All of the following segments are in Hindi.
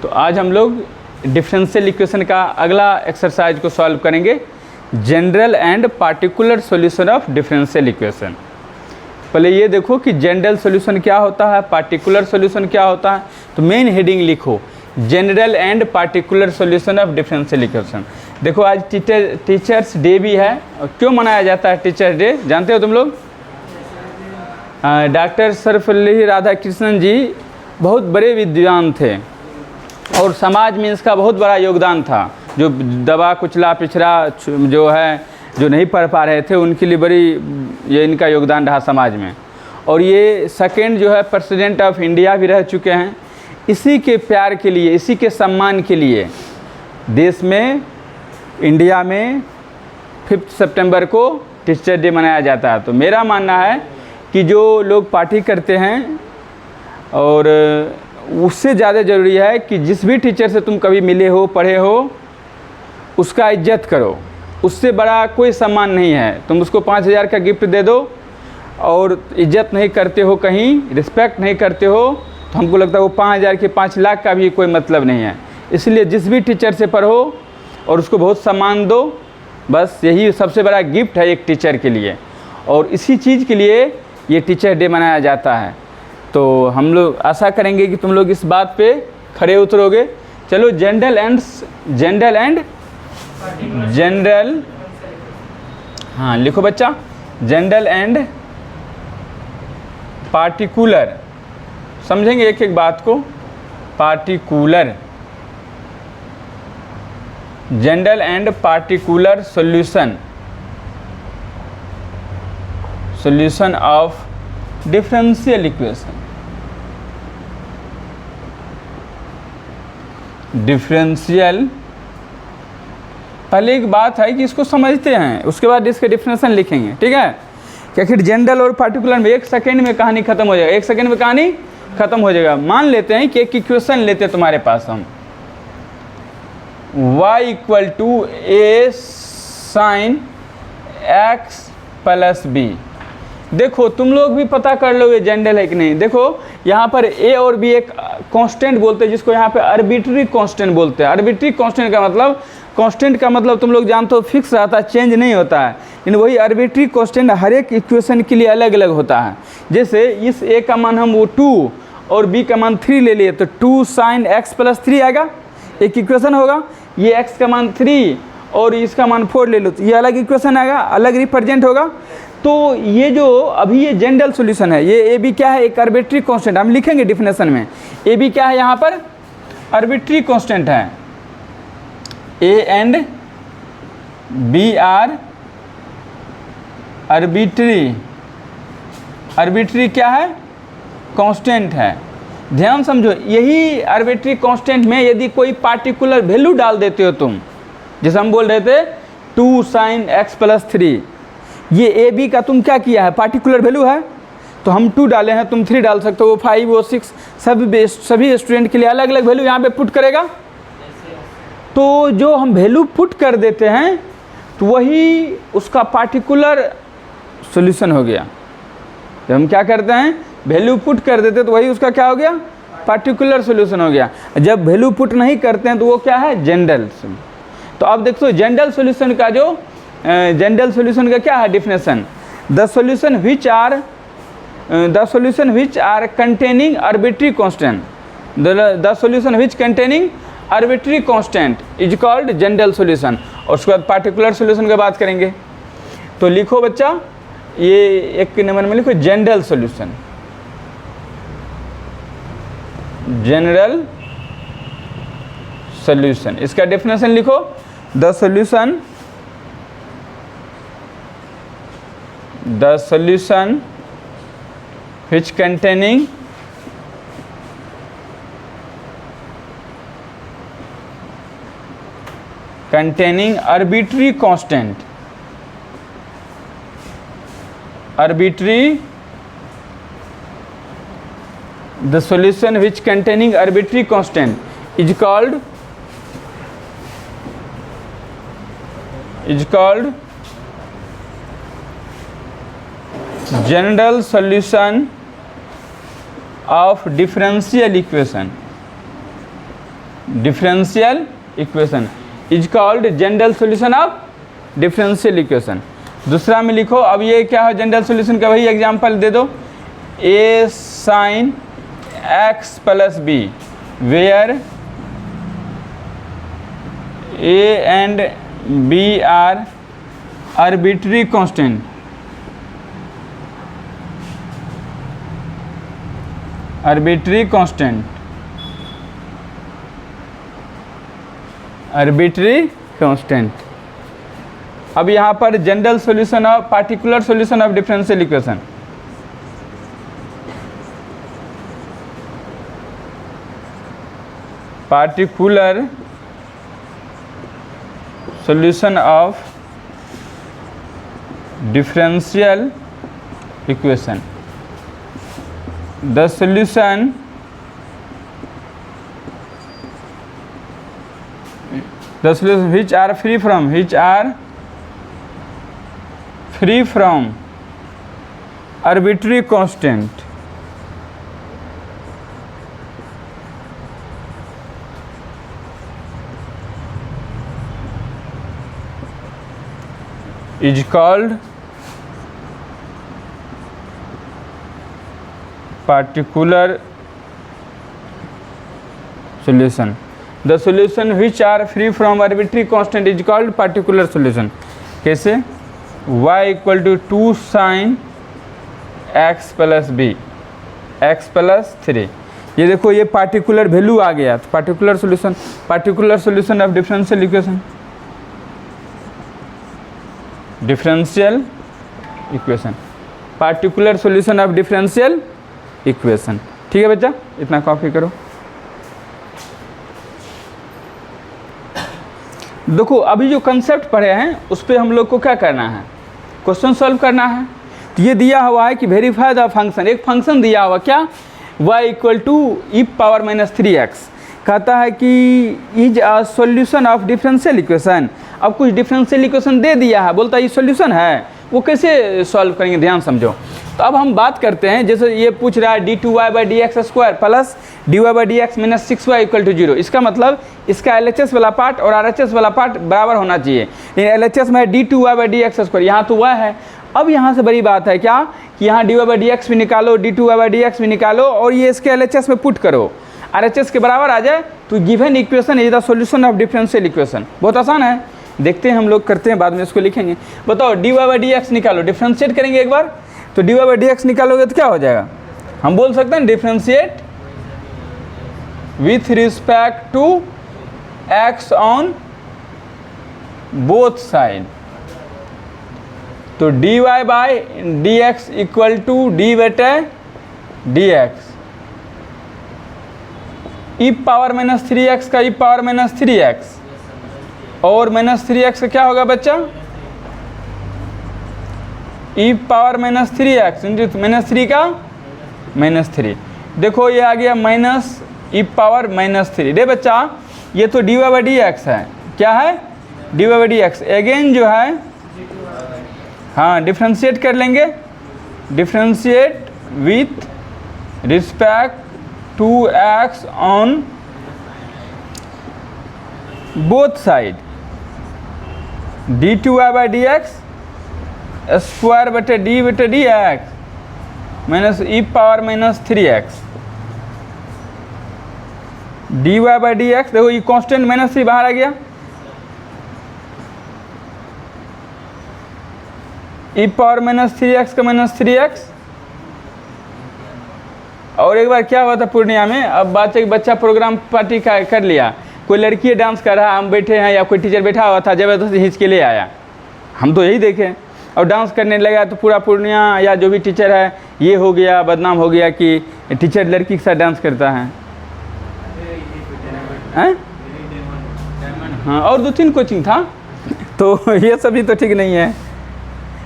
तो आज हम लोग डिफरेंशियल इक्वेशन का अगला एक्सरसाइज को सॉल्व करेंगे, general and particular solution of differential equation. पहले ये देखो कि जनरल सॉल्यूशन क्या होता है, पार्टिकुलर सॉल्यूशन क्या होता है। तो मेन हेडिंग लिखो, general and particular solution of differential equation. देखो आज टीचर्स डे भी है। और क्यों मनाया जाता है टीचर्स डे, जानते हो तुम लोग? डॉक्टर सर्वपल्ली राधाकृष्णन जी बहुत बड़े विद्वान थे और समाज में इसका बहुत बड़ा योगदान था। जो दबा कुचला पिछड़ा जो है, जो नहीं पढ़ पा रहे थे, उनके लिए बड़ी ये इनका योगदान रहा समाज में। और ये सेकंड जो है प्रेसिडेंट ऑफ इंडिया भी रह चुके हैं। इसी के प्यार के लिए, इसी के सम्मान के लिए देश में, इंडिया में 5 सितंबर को टीचर डे मनाया जाता है। तो मेरा मानना है कि जो लोग पार्टी करते हैं, और उससे ज़्यादा ज़रूरी है कि जिस भी टीचर से तुम कभी मिले हो, पढ़े हो, उसका इज्जत करो। उससे बड़ा कोई सम्मान नहीं है। तुम उसको 5,000 का गिफ्ट दे दो और इज्जत नहीं करते हो, कहीं रिस्पेक्ट नहीं करते हो, तो हमको लगता है वो 5,000 के 5 लाख का भी कोई मतलब नहीं है। इसलिए जिस भी टीचर से पढ़ो और उसको बहुत सम्मान दो, बस यही सबसे बड़ा गिफ्ट है एक टीचर के लिए। और इसी चीज़ के लिए ये टीचर डे मनाया जाता है। तो हम लोग आशा करेंगे कि तुम लोग इस बात पे खड़े उतरोगे। चलो जनरल हाँ लिखो बच्चा, जनरल एंड पार्टिकुलर। समझेंगे एक एक बात को। Particular, general and particular solution of differential equation. Differential, पहले एक बात है कि इसको समझते हैं, उसके बाद इसके डिफिनेशन लिखेंगे, ठीक है? कि आखिर जनरल और पार्टिकुलर में 1 सेकेंड में कहानी खत्म हो जाएगा। 1 सेकेंड में कहानी खत्म हो जाएगा। मान लेते हैं कि एक इक्वेशन लेते हैं तुम्हारे पास हम, y = a sin x + b। देखो तुम लोग भी पता कर लोगे जनरल है कि नहीं। देखो यहाँ पर a और b एक कांस्टेंट बोलते हैं, जिसको यहाँ पे आर्बिट्री कांस्टेंट बोलते हैं। आर्बिट्री कांस्टेंट का मतलब, कांस्टेंट का मतलब तुम लोग जानते हो फिक्स रहता है, चेंज नहीं होता है। लेकिन वही आर्बिट्री कांस्टेंट हर एक इक्वेशन के लिए अलग अलग होता है। जैसे इस a का मान हम वो 2 और b का मान 3 ले लिए, तो 2 sin x + 3 आएगा, एक इक्वेशन होगा। ये x का मान 3 और इसका मान 4 ले लो, तो ये अलग इक्वेशन आएगा, अलग रिप्रेजेंट होगा। तो ये जो अभी ये जनरल सॉल्यूशन है, ये ए बी क्या है, एक आर्बिट्री कांस्टेंट। हम लिखेंगे डिफिनेशन में, ए बी क्या है, यहाँ पर आर्बिट्री कांस्टेंट है। A and B are arbitrary, arbitrary क्या है, कांस्टेंट है। ध्यान समझो, यही आर्बिट्री कांस्टेंट में यदि कोई पार्टिकुलर वैल्यू डाल देते हो तुम, जैसे हम बोल रहे थे 2 sin x + 3, ये ए बी का तुम क्या किया है, पार्टिकुलर वैल्यू है, तो हम 2 डाले हैं, तुम 3 डाल सकते हो, वो 5 वो 6, सभी स्टूडेंट के लिए अलग अलग वैल्यू यहाँ पे पुट करेगा। तो जो हम वैल्यू पुट कर देते हैं तो वही उसका पार्टिकुलर सॉल्यूशन हो गया। जब हम क्या करते हैं, वैल्यू पुट कर देते तो वही उसका क्या हो गया, पार्टिकुलर सॉल्यूशन हो गया। जब वैल्यू पुट नहीं करते हैं तो वो क्या है, जनरल। तो अब देखो जनरल सॉल्यूशन का जो जनरल सॉल्यूशन का क्या है definition, the solution which are containing arbitrary constant, the solution which containing arbitrary constant is called general solution. और उसके बाद पार्टिकुलर सॉल्यूशन की बात करेंगे। तो लिखो बच्चा, ये एक नंबर में लिखो जनरल सॉल्यूशन, जनरल सॉल्यूशन। इसका डेफिनेशन लिखो, the solution which containing arbitrary constant, the solution which containing arbitrary constant is called general solution of differential equation। Differential equation is called general solution of differential equation. दूसरा में लिखो, अब ये क्या है जनरल सॉल्यूशन का, वही एग्जांपल दे दो, a sin x plus b where a and b are arbitrary constant, arbitrary constant, arbitrary constant। अब यहाँ पर general solution of particular solution of differential equation, particular solution of differential equation, the solution which are free from arbitrary constant is called particular solution, the solution which are free from arbitrary constant is called particular solution। कैसे, y equal to 2 sin x plus b x plus 3, ये देखो ये पार्टिकुलर वैल्यू आ गया, तो particular solution of differential equation, differential equation, particular solution of differential equation. ठीक है बच्चा, इतना कॉपी करो। देखो अभी जो कंसेप्ट पढ़े हैं उस पर हम लोग को क्या करना है, क्वेश्चन सॉल्व करना है। तो ये दिया हुआ है कि वेरीफाई द फंक्शन, एक फंक्शन दिया हुआ क्या, y equal to e power minus 3x, कहता है कि is a solution of differential equation. अब कुछ डिफरेंशियल इक्वेशन दे दिया है, बोलता है ये सॉल्यूशन है, वो कैसे सॉल्व करेंगे, ध्यान समझो। तो अब हम बात करते हैं, जैसे ये पूछ रहा है d2y/dx² plus dy/dx minus 6y equal to 0, इसका मतलब इसका LHS वाला पार्ट और RHS वाला पार्ट बराबर होना चाहिए। लेकिन LHS में d2y/dx², यहाँ तो y है। अब यहाँ से बड़ी बात है क्या कि यहाँ dy/dx भी निकालो, d2y/dx भी निकालो और ये इसके LHS में पुट करो, RHS के बराबर आ जाए तो given equation is the solution of differential equation. बहुत आसान है, देखते हैं हम लोग करते हैं, बाद में इसको लिखेंगे। बताओ dy/dx निकालो, डिफरेंशिएट करेंगे एक बार, तो dy/dx निकालोगे तो क्या हो जाएगा, हम बोल सकते हैं differentiate with respect to x on both side. तो dy/dx equal to d/dx, e power minus 3x का ई पावर माइनस 3x और माइनस 3x का क्या होगा बच्चा, e power minus 3x into minus 3 का माइनस 3। देखो ये आ गया माइनस ई पावर माइनस 3। दे बच्चा ये तो dy/dx है, क्या है dy/dx, अगेन जो है हाँ डिफ्रेंशिएट कर लेंगे, differentiate with respect to x on both side, d2y/dx square बटे d/dx minus e power minus 3x, dy/dx देखो ये कांस्टेंट माइनस 3 बाहर आ गया, ई पावर माइनस 3x का माइनस 3x। और एक बार क्या हुआ था पूर्णिया में, अब बात है कि बच्चा प्रोग्राम पार्टी का कर लिया, कोई लड़की डांस कर रहा है, हम बैठे हैं या कोई टीचर बैठा हुआ था, ज़बरदस्ती खींच के ले आया, हम तो यही देखें, और डांस करने लगा तो पूरा पूर्णिया या जो भी टीचर है ये हो गया, बदनाम हो गया कि टीचर लड़की के साथ डांस करता है। हाँ और 2-3 कोचिंग था, तो ये सभी तो ठीक नहीं है।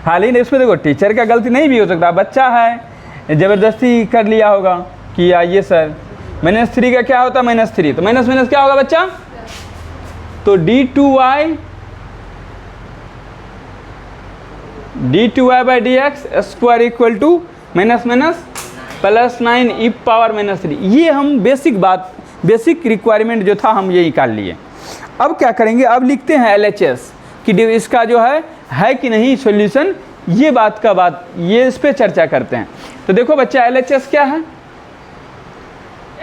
हाल ही इसमें देखो टीचर का गलती नहीं भी हो सकता, बच्चा है ज़बरदस्ती कर लिया होगा कि आइए सर, माइनस 3 का क्या होता है माइनस 3, तो माइनस माइनस क्या होगा बच्चा, तो d2y/dx square equal to minus minus plus 9 e power minus 3। ये हम बेसिक बात बेसिक रिक्वायरमेंट जो था हम ये निकाल लिए। अब क्या करेंगे, अब लिखते हैं LHS कि इसका जो है कि नहीं सॉल्यूशन, ये ये इस पे चर्चा करते हैं। तो देखो बच्चा LHS क्या है,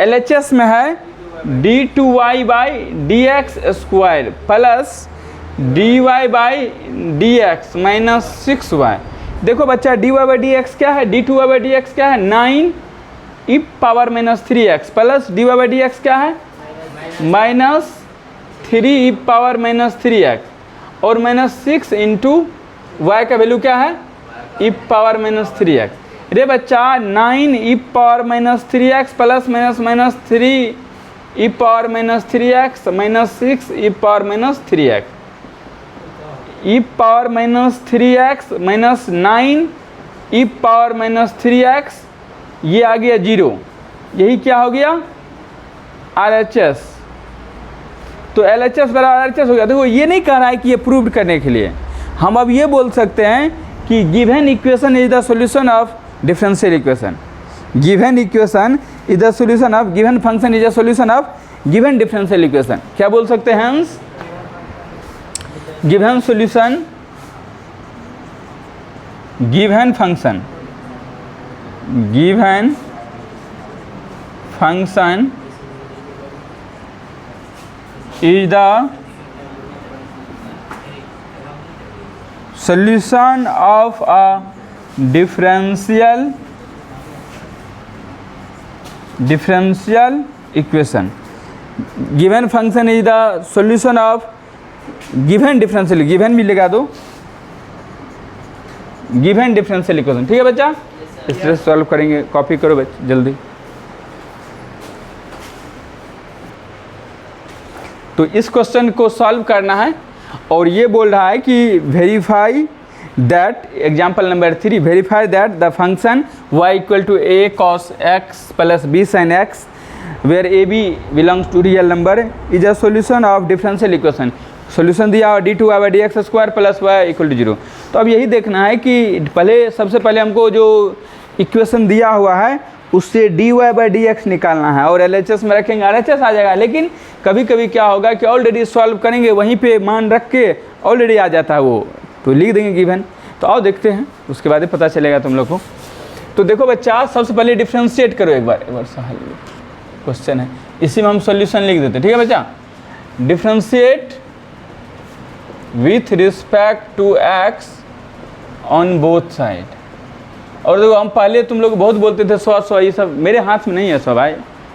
LHS में है d2y/dx² plus dy/dx minus 6y। देखो बच्चा dy/dx क्या है, d2y/dx क्या है 9 e power minus 3x plus dy/dx क्या है minus 3 e power minus 3x और माइनस 6 इंटू y का वैल्यू क्या है e पावर माइनस 3x। रे बच्चा 9 e power minus 3x plus minus 3 e power minus 3x minus 6 e power minus 3x, e power minus 3x minus 9 e power minus 3x, ये आ गया 0, यही क्या हो गया RHS। तो LHS बराबर RHS हो गया। देखो ये नहीं कह रहा है कि ये प्रूव करने के लिए, हम अब ये बोल सकते हैं कि given equation is the solution of differential equation, given equation is the solution of given function is the solution of given differential equation. क्या बोल सकते हैं हंस, given solution given function is the solution of a differential equation। given function is the solution of given differential, given भी लगा दो, given differential equation। ठीक है बच्चा, इस तरह सॉल्व करेंगे, कॉपी करो बच्चा जल्दी। तो इस क्वेश्चन को सॉल्व करना है और ये बोल रहा है कि verify that, example number 3, verify that the function y equal to a cos x plus b sin x where a b belongs to real number is a solution of differential equation. Solution दिया d2y/dx² plus y equal to 0। तो अब यही देखना है कि सबसे पहले हमको जो इक्वेशन दिया हुआ है उससे dy/dx निकालना है और LHS में रखेंगे RHS आ जाएगा। लेकिन कभी कभी क्या होगा कि ऑलरेडी सॉल्व करेंगे, वहीं पे मान रख के ऑलरेडी आ जाता है वो, तो लिख देंगे गिवन। तो आओ देखते हैं, उसके बाद ही पता चलेगा तुम लोग को। तो देखो बच्चा, सबसे पहले डिफ्रेंशिएट करो एक बार सवाल क्वेश्चन है, इसी में हम सॉल्यूशन लिख देते हैं। ठीक है बच्चा, differentiate with respect to x on both side. और देखो हम पहले तुम लोग बहुत बोलते थे 100 ये सब, मेरे हाथ में नहीं है सब भाई,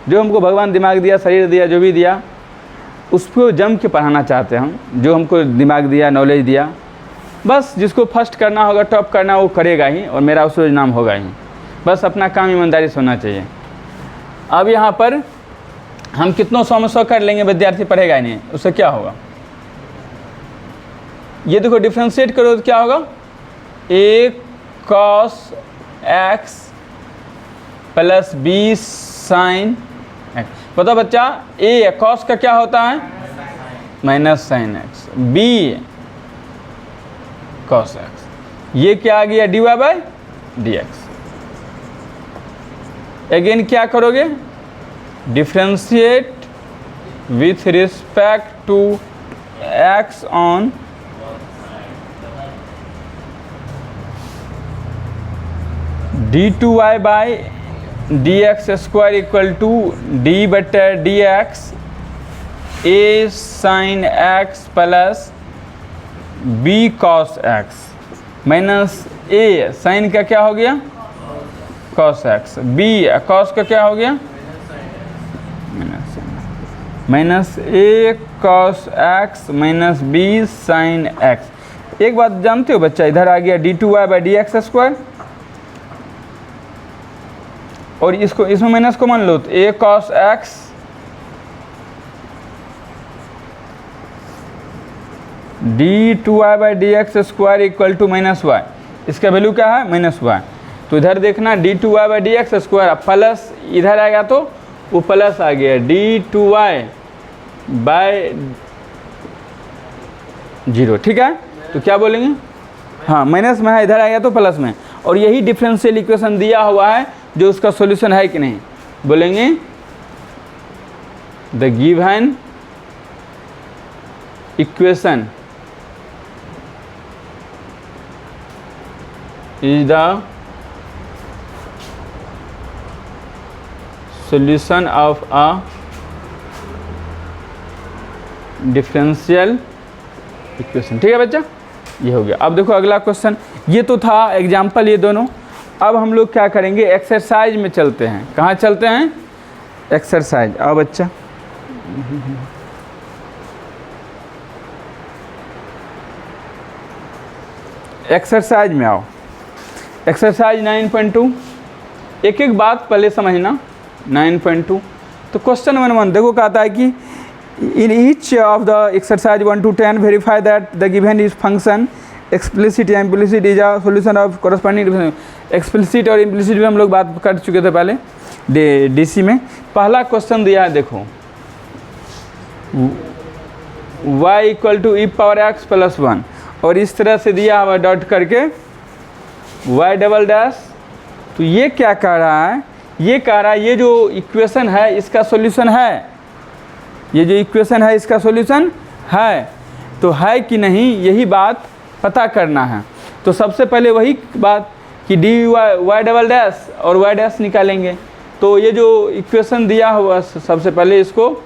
जो हमको भगवान दिमाग दिया, शरीर दिया, जो भी दिया उसको जम के पढ़ाना चाहते हैं हम। जो हमको दिमाग दिया, नॉलेज दिया, बस जिसको फर्स्ट करना होगा, टॉप करना, वो करेगा ही और मेरा उससे नाम होगा ही। बस अपना काम ईमानदारी से होना चाहिए। अब यहाँ पर हम कितनों 100 में 100 कर लेंगे, विद्यार्थी पढ़ेगा ही नहीं, उससे क्या होगा। ये देखो डिफ्रेंशिएट करो तो क्या होगा, a cos x plus b sin x। पता बच्चा, a cos का क्या होता है minus sin x, b cos x, ये क्या आ गया dy/dx। अगेन क्या करोगे, differentiate with respect to x on d2y/dx² equal to d/dx a sin x plus b cos x minus a sin का क्या हो गया cos x, b cos का क्या हो गया minus a cos x minus b sin x। एक बात जानते हो बच्चा, इधर आ गया d2y/dx² और इसमें माइनस को मान लो तो a cos x d2y/dx² equal to minus y, इसका वैल्यू क्या है माइनस y। तो इधर देखना d2y/dx² प्लस इधर आएगा तो वो प्लस आ गया d2y/0। ठीक है, तो क्या बोलेंगे, हाँ माइनस में है, इधर आएगा तो प्लस में। और यही डिफरेंशियल इक्वेशन दिया हुआ है जो उसका सॉल्यूशन है कि नहीं, बोलेंगे the given equation is the solution of a differential equation। ठीक है बच्चा, ये हो गया। अब देखो अगला क्वेश्चन, ये तो था एग्जाम्पल ये दोनों। अब हम लोग क्या करेंगे, एक्सरसाइज में चलते हैं। कहाँ चलते हैं, एक्सरसाइज। आओ बच्चा, एक्सरसाइज में आओ। एक्सरसाइज 9.2, एक एक बात पहले समझना। 9.2 तो क्वेश्चन 1 देखो कहता है कि in each of the exercise 1 to 10 verify that the given is function explicit या implicit is a solution of corresponding. Explicit और इम्प्लिसिट भी हम लोग बात कर चुके थे पहले डीसी में। पहला क्वेश्चन दिया है देखो, y = e⁻x + 1 और इस तरह से दिया हुआ डॉट करके y'। तो ये क्या कह रहा है, ये कह रहा है ये जो इक्वेशन है इसका सॉल्यूशन है, ये जो इक्वेशन है इसका सॉल्यूशन है। तो है कि नहीं, यही बात पता करना है। तो सबसे पहले वही बात कि y' और y' निकालेंगे। तो ये जो इक्वेशन दिया हुआ सबसे पहले इसको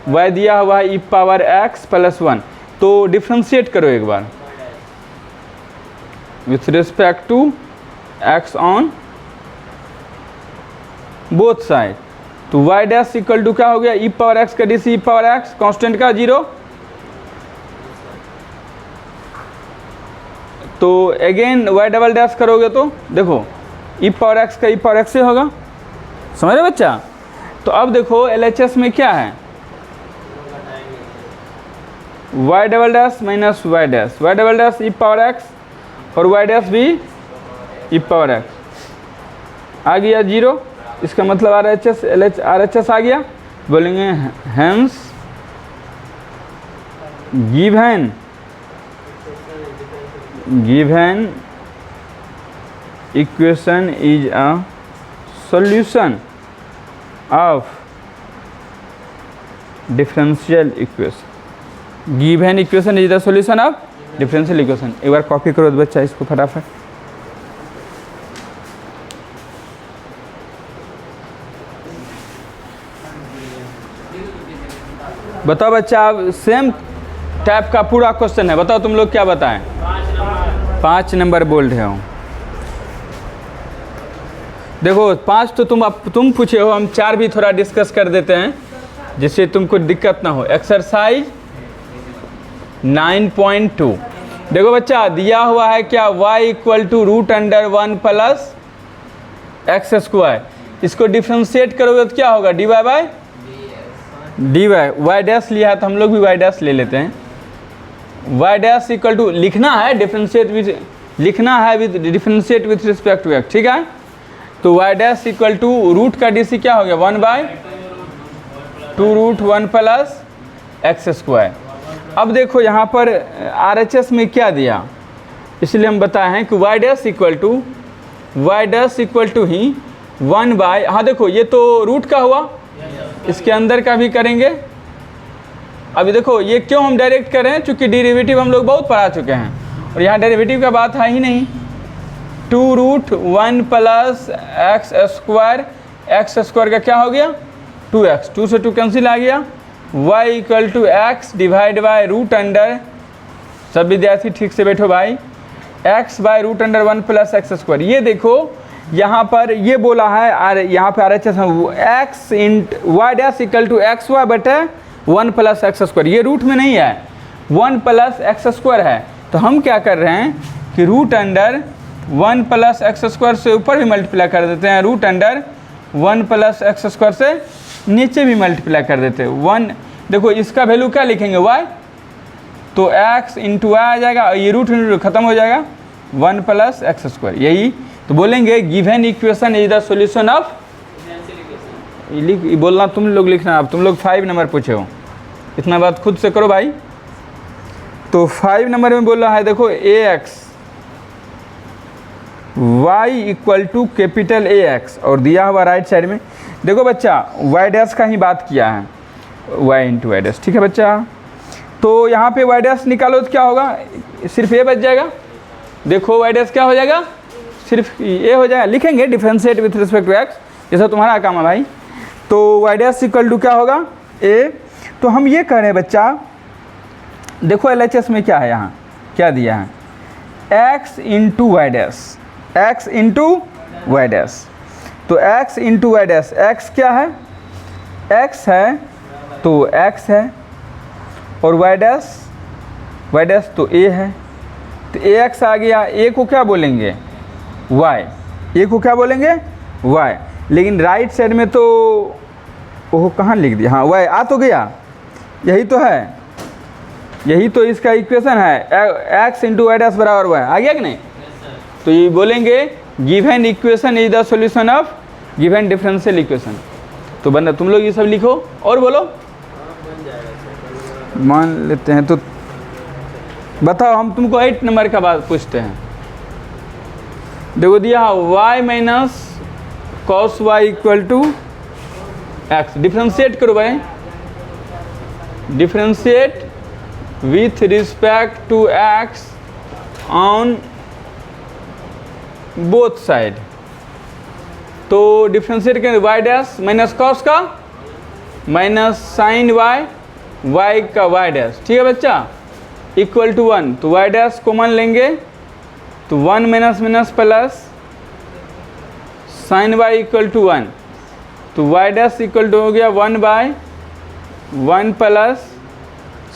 y दिया हुआ है e⁻x + 1, तो डिफ्रेंशिएट करो एक बार with respect to x on both side. तो y' = क्या हो गया, e⁻x का DC e⁻x कांस्टेंट का 0। तो अगेन y' करोगे तो देखो e⁻x का e⁻x से होगा, समझ रहे बच्चा। तो अब देखो LHS में क्या है, y'- y', e⁻x और y' भी e⁻x आ गया 0। इसका मतलब RHS आ गया। बोलेंगे hence given equation is a solution of differential equation. Given equation is the solution of differential equation. एक बार कॉपी करो बच्चा इसको फटाफट। बताओ बच्चा, अब सेम टाइप का पूरा क्वेश्चन है, बताओ तुम लोग क्या बताएं। 5 नंबर बोल रहे हो। देखो 5 तो तुम पूछे हो, हम 4 भी थोड़ा डिस्कस कर देते हैं जिससे तुमको दिक्कत ना हो। एक्सरसाइज 9.2 देखो बच्चा, दिया हुआ है क्या, y = √1 + x²। इसको डिफ्रेंशिएट करोगे तो क्या होगा, dy y' लिया है तो हम लोग भी y' ले लेते हैं। y' = लिखना है डिफ्रेंशिएट विथ, लिखना है with differentiate with respect to x, ठीक है। तो y' = रूट का DC क्या हो गया, 1/2√1 + x²। अब देखो यहाँ पर RHS में क्या दिया, इसलिए हम बताए हैं कि y' = ही 1/, हाँ देखो ये तो रूट का हुआ, इसके अंदर का भी करेंगे। अभी देखो ये क्यों हम डायरेक्ट कर रहे हैं, चूँकि डेरिवेटिव हम लोग बहुत पढ़ा चुके हैं और यहाँ डेरिवेटिव का बात है ही नहीं। 2√1 + x² का क्या हो गया, 2x, 2 से 2 कैंसिल आ गया। y = x डिवाइड बाय √, सब विद्यार्थी ठीक से बैठो भाई, x/√1 + x²। ये देखो यहाँ पर ये बोला है, यहाँ पे RHS x y' = xy/1 + x²। ये रूट में नहीं है, 1 + x² है। तो हम क्या कर रहे हैं कि √1 + x² से ऊपर भी मल्टीप्लाई कर देते हैं, √1 + x² से नीचे भी मल्टीप्लाई कर देते हैं। 1 देखो इसका वैल्यू क्या लिखेंगे, y, तो x × y आ जाएगा, ये रूट खत्म हो जाएगा, 1 + x²। यही तो बोलेंगे given equation is the solution of, बोलना तुम लोग लिखना। अब तुम लोग 5 नंबर पूछे हो, इतना बात खुद से करो भाई। तो 5 नंबर में बोल रहा है देखो ax y = AX और दिया हुआ राइट साइड में। देखो बच्चा y' का ही बात किया है, y इंटू वाई डैश। ठीक है बच्चा, तो यहाँ पे y डैश निकालो तो क्या होगा, सिर्फ ये बच जाएगा। देखो y डैश क्या हो जाएगा, सिर्फ ये हो जाएगा, लिखेंगे differentiate with respect to x, जैसा तुम्हारा काम है भाई। तो y डैश इक्वल टू क्या होगा a। तो हम ये कह रहे हैं बच्चा, देखो LHS में क्या है, यहाँ क्या दिया है, x into y dash, x into y dash. तो x into y dash, x क्या है, x है तो x है, और y डैश तो a है, तो ax आ गया। a को क्या बोलेंगे, y, a को क्या बोलेंगे y, लेकिन राइट साइड में तो वो कहाँ लिख दिया, हाँ y आ तो गया, यही तो है, यही तो इसका इक्वेशन है, x इंटू वाई डैश बराबर y, आ गया कि नहीं। तो ये बोलेंगे given equation is the solution of given differential equation. तो बना तुम लोग ये सब लिखो और बोलो, मान लेते हैं। तो बताओ, हम तुमको 8 नंबर का बात पूछते हैं। देखो दिया y minus cos y equal to x, differentiate करो भाई, differentiate with respect to x on both side. तो डिफ्रेंशिएट करें y डैश माइनस कॉस का माइनस साइन y का y डैश। ठीक है बच्चा, इक्वल टू 1। तो y डैश कॉमन लेंगे तो 1 minus minus plus sine y equal to 1। तो y डैश इक्वल टू हो गया 1/1 प्लस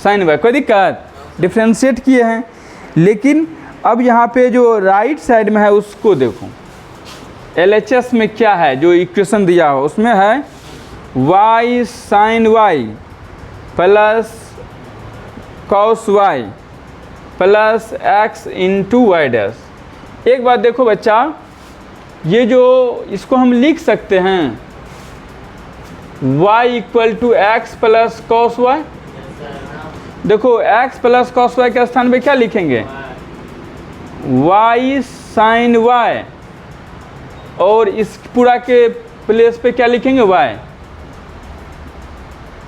साइन y। कोई दिक्कत, डिफ्रेंशिएट किए हैं। लेकिन अब यहाँ पे जो राइट साइड में है उसको देखो, LHS में क्या है, जो इक्वेशन दिया हो उसमें है y sine y plus cos y plus x into y dash. एक बात देखो बच्चा, ये जो इसको हम लिख सकते हैं y equal to x plus cos y. देखो x प्लस कॉस वाई के स्थान पे क्या लिखेंगे, y साइन y, और इस पूरा के प्लेस पे क्या लिखेंगे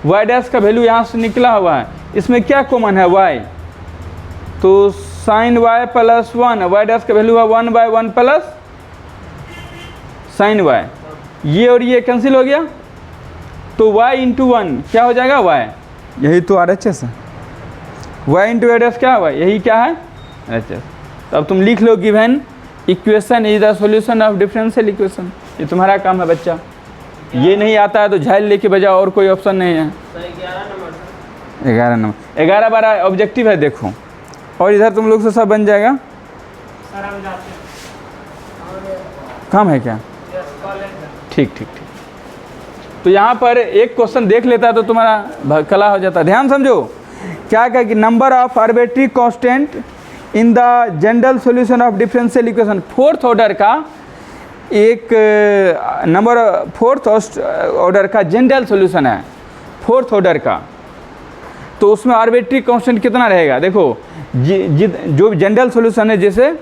y डैश का वैल्यू यहाँ से निकला हुआ है, इसमें क्या कॉमन है y, तो sine y plus 1, y dash का वैल्यू है 1/1 प्लस साइन y, ये और ये कैंसिल हो गया। तो y इंटू 1 क्या हो जाएगा y, यही तो RHS है, y इंटू वाई डैश क्या है, यही क्या है RHS। तो अब तुम लिख लो given equation is the solution of differential equation. ये तुम्हारा काम है बच्चा, ये नहीं आता है तो झाइल लेके बजाओ, और कोई ऑप्शन नहीं है। 11 नंबर 11-12 ऑब्जेक्टिव है देखो, और इधर तुम लोग से सब बन जाएगा। काम है क्या, ठीक ठीक ठीक। तो यहाँ पर एक क्वेश्चन देख लेता है तो तुम्हारा कला हो जाता है। ध्यान समझो, क्या क्या कि number of arbitrary constant in the general solution of differential equation, fourth order का एक नंबर, फोर्थ ऑर्डर का जनरल सॉल्यूशन है, फोर्थ ऑर्डर का। तो उसमें आर्बिट्री कांस्टेंट कितना रहेगा, देखो जो जनरल सॉल्यूशन है, जैसे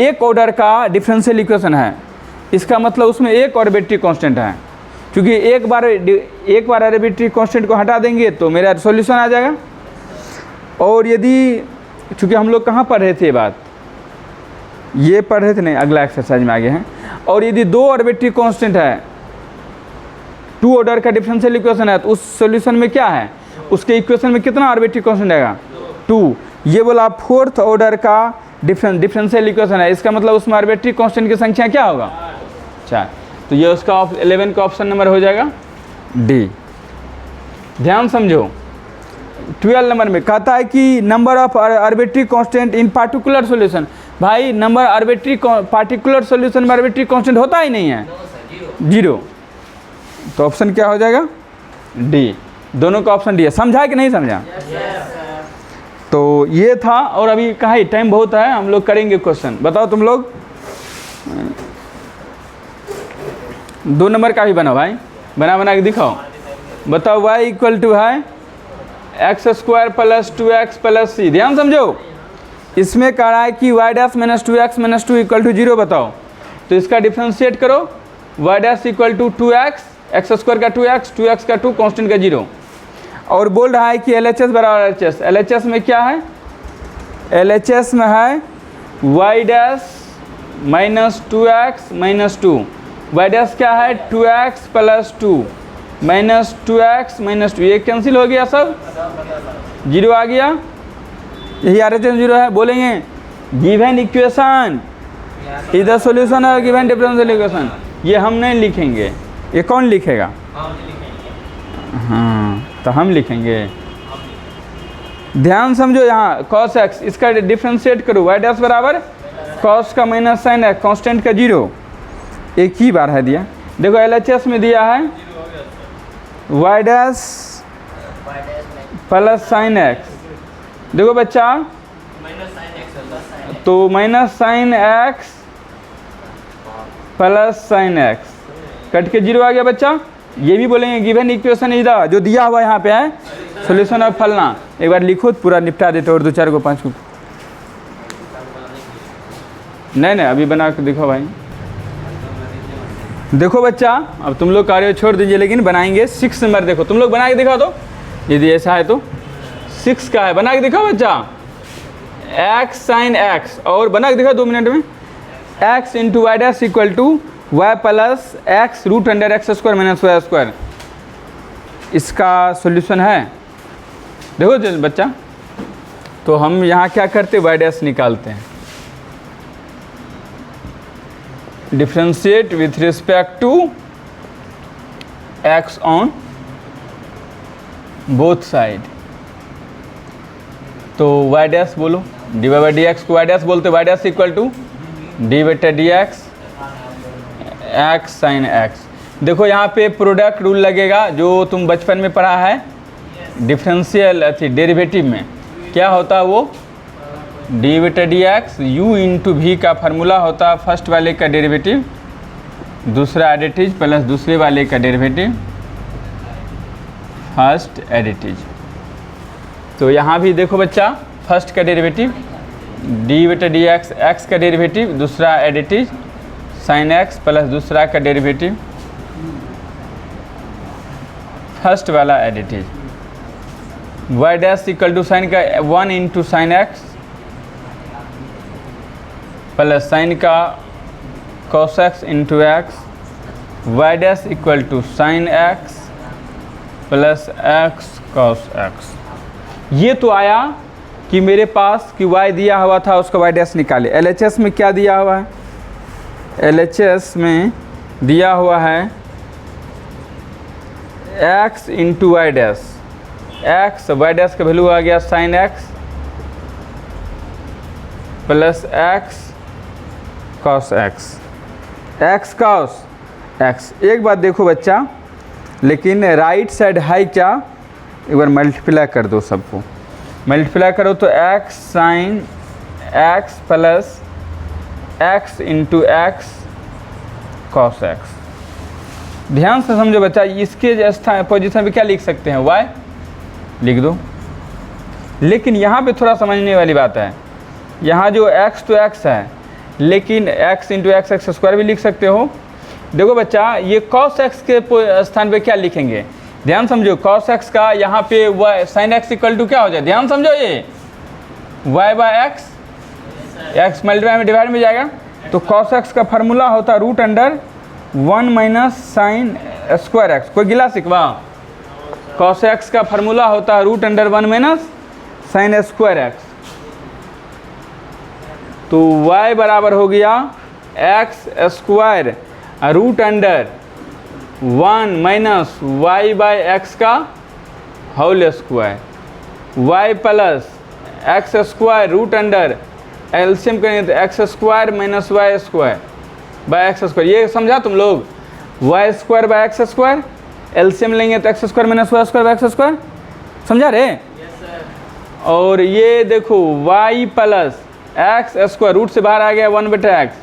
एक ऑर्डर का डिफरेंशियल इक्वेशन है, इसका मतलब उसमें एक आर्बिट्री कांस्टेंट है, क्योंकि एक बार आर्बिट्री कांस्टेंट को हटा देंगे तो मेरा सॉल्यूशन आ जाएगा। और यदि, चूँकि हम लोग कहाँ पढ़ रहे थे ये बात, ये पढ़ रहे थे नहीं, अगला एक्सरसाइज में आगे हैं। और यदि दो आर्बिट्री कांस्टेंट है, टू ऑर्डर का डिफरेंशियल इक्वेशन है, तो उस सॉल्यूशन में क्या है, उसके इक्वेशन में कितना आर्बिट्री कांस्टेंट आएगा, 2। ये बोला फोर्थ ऑर्डर का डिफरेंशियल इक्वेशन है, इसका मतलब उसमें आर्बिट्री कांस्टेंट की संख्या क्या होगा, 4। तो ये उसका 11 का ऑप्शन नंबर हो जाएगा डी। ध्यान समझो, 12 नंबर में कहता है कि number of arbitrary constant in particular solution. भाई नंबर आर्बिट्री पार्टिकुलर सॉल्यूशन में आर्बिट्री कांस्टेंट होता ही नहीं है, 0। तो ऑप्शन क्या हो जाएगा, डी। दोनों का ऑप्शन डी है। समझा कि नहीं समझा? तो ये था, और अभी कहाँ ही टाइम बहुत है, हम लोग करेंगे क्वेश्चन। बताओ तुम लोग, 2 नंबर का भी बनाओ भाई, बना के दिखाओ। बताओ y इक्वल टू है x² plus 2x plus c। ध्यान समझो, इसमें कह रहा है कि y dash minus 2x minus 2 equal to 0 बताओ। तो इसका डिफ्रेंशिएट करो, y dash equal to 2x, x² का 2x, 2x का 2, कांस्टेंट का 0। और बोल रहा है कि LHS बराबर LHS। LHS में क्या है? LHS में है y dash minus 2x minus 2। y dash क्या है? 2x plus 2 minus 2x minus 2। ये कैंसिल हो गया, सब जीरो आ गया। यही RHS जीरो है। बोलेंगे given equation is the solution of given differential equation. ये हम नहीं लिखेंगे, ये कौन लिखेगा? हाँ, तो हम लिखेंगे। ध्यान समझो, यहाँ cos x इसका डिफ्रेंशिएट करो, y डैश बराबर cos का माइनस साइन x, कांस्टेंट का जीरो, एक ही बार है दिया। देखो LHS में दिया है y dash plus sine x। देखो बच्चा, तो minus sine x plus sine x cut के जीरो आ गया बच्चा। ये भी बोलेंगे गिवन इक्वेशन इज द, जो दिया हुआ यहाँ पे है सॉल्यूशन ऑफ फलना। एक बार लिखो, पूरा निपटा देते और 2 4 को 5 को। नहीं अभी बना के दिखो भाई। देखो बच्चा, अब तुम लोग कार्य छोड़ दीजिए, लेकिन बनाएंगे 6 नंबर। देखो तुम लोग बना के दिखाओ तो, यदि ऐसा है तो 6 का है, बना के दिखाओ बच्चा। x साइन x, और बना के दिखाओ 2 मिनट में। x into y dash equal to y plus x root under x square minus y square. इसका सॉल्यूशन है। देखो बच्चा, तो हम यहाँ क्या करते, y डैश निकालते हैं, differentiate with respect to x on both side. तो y डैश बोलो, d y by d x को y डैश बोलते, y dash equal to d बटा d x x sine x. देखो यहाँ पे प्रोडक्ट रूल लगेगा, जो तुम बचपन में पढ़ा है डिफरेंशियल डेरिवेटिव में। क्या होता है वो? डी बटा d x u into v का फार्मूला होता है फर्स्ट वाले का डेरिवेटिव, दूसरा एडिटिव प्लस दूसरे वाले का डेरिवेटिव फर्स्ट एडिटिव। तो यहाँ भी देखो बच्चा, फर्स्ट का डेरिवेटिव डी बटा डी एक्स एक्स का डेरिवेटिव, दूसरा एडिटिव साइन एक्स प्लस दूसरा का डेरिवेटिव फर्स्ट वाला additive. Y dash equal to sine का 1 into sine x plus sine का cos x into x. Y dash equal to sine x plus x cos x. ये तो आया कि मेरे पास कि y दिया हुआ था, उसका y डैश निकाले। LHS में क्या दिया हुआ है? LHS में दिया हुआ है x into y dash, x y dash का वैल्यू आ गया sine x plus x cos x, x cos x. एक बात देखो बच्चा, लेकिन राइट साइड है क्या? एक बार मल्टीप्लाई कर दो, सबको मल्टीप्लाई करो तो x sine x plus x into x cos x. ध्यान से समझो बच्चा, इसके स्थान पोजीशन पे क्या लिख सकते हैं? y लिख दो। लेकिन यहाँ पे थोड़ा समझने वाली बात है, यहाँ जो x तो x है, लेकिन x into x x square भी लिख सकते हो। देखो बच्चा, ये cos x के स्थान पे क्या लिखेंगे? ध्यान समझो, cos x का यहाँ पे y sine x equal to क्या हो जाए? ध्यान समझो, ये y by x, x multiply में डिवाइड में जाएगा, तो cos x का फार्मूला होता है root under 1 minus sine square x. कोई गिला सिकवा? cos x का फार्मूला होता है root under 1 minus sine square x. तो y बराबर हो गया x square root under 1 minus y by x का whole square, y plus x square root under, LCM करेंगे तो x square minus y square by x square. ये समझा तुम लोग? Y square by x square, LCM लेंगे तो x square minus y square by x square. समझा रे? और ये देखो y plus x square, root से बाहर आ गया 1 बटा एक्स,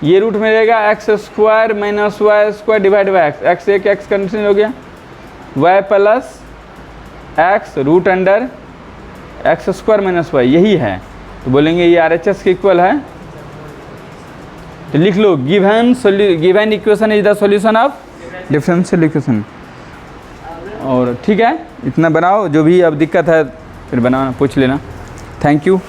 ये रूट में रहेगा x square minus y square divide by x, x एक एक्स कैंसिल हो गया, y plus x root under x square minus y, यही है। तो बोलेंगे ये RHS के इक्वल है। तो लिख लो, given equation is the solution of differential equation. और ठीक है, इतना बनाओ, जो भी अब दिक्कत है फिर बनाना, पूछ लेना। Thank you.